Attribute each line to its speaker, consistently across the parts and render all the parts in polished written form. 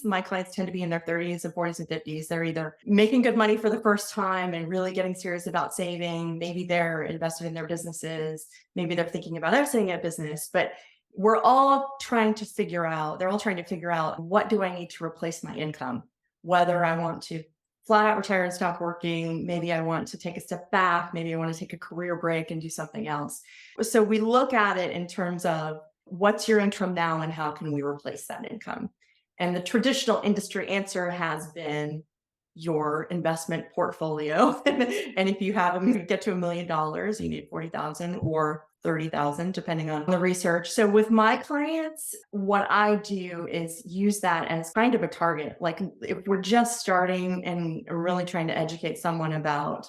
Speaker 1: My clients tend to be in their 30s and 40s and 50s. They're either making good money for the first time and really getting serious about saving. Maybe they're invested in their businesses. Maybe they're thinking about exiting a business. But they're all trying to figure out, what do I need to replace my income? Whether I want to flat out retire and stop working, maybe I want to take a step back, maybe I want to take a career break and do something else. So we look at it in terms of, what's your income now and how can we replace that income? And the traditional industry answer has been your investment portfolio. And if you have them, you get to $1 million, you need 40,000 or 30,000, depending on the research. So with my clients, what I do is use that as kind of a target. Like, if we're just starting and really trying to educate someone about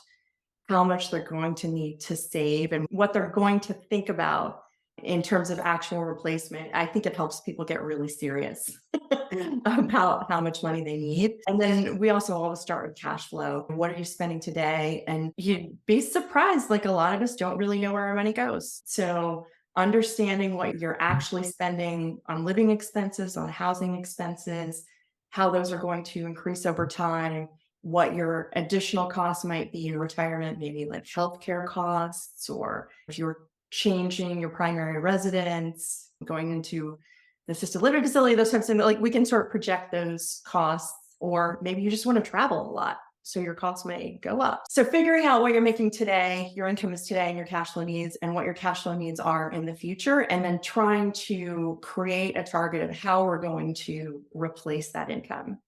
Speaker 1: how much they're going to need to save and what they're going to think about in terms of actual replacement, I think it helps people get really serious about how much money they need. And then we also always start with cash flow. What are you spending today? And you'd be surprised, like, a lot of us don't really know where our money goes. So understanding what you're actually spending on living expenses, on housing expenses, how those are going to increase over time, what your additional costs might be in retirement, maybe like healthcare costs, or if you're changing your primary residence, going into the assisted living facility, those types of things. Like, we can sort of project those costs, or maybe you just want to travel a lot, so your costs may go up. So figuring out what you're making today, your income is today, and your cash flow needs, and what your cash flow needs are in the future, and then trying to create a target of how we're going to replace that income.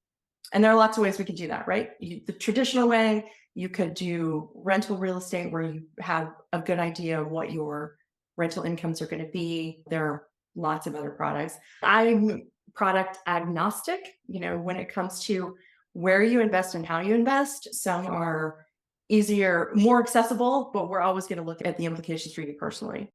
Speaker 1: And there are lots of ways we could do that, right? The traditional way, you could do rental real estate, where you have a good idea of what your rental incomes are going to be. There are lots of other products. I'm product agnostic, when it comes to where you invest and how you invest. Some are easier, more accessible, but we're always going to look at the implications for you personally.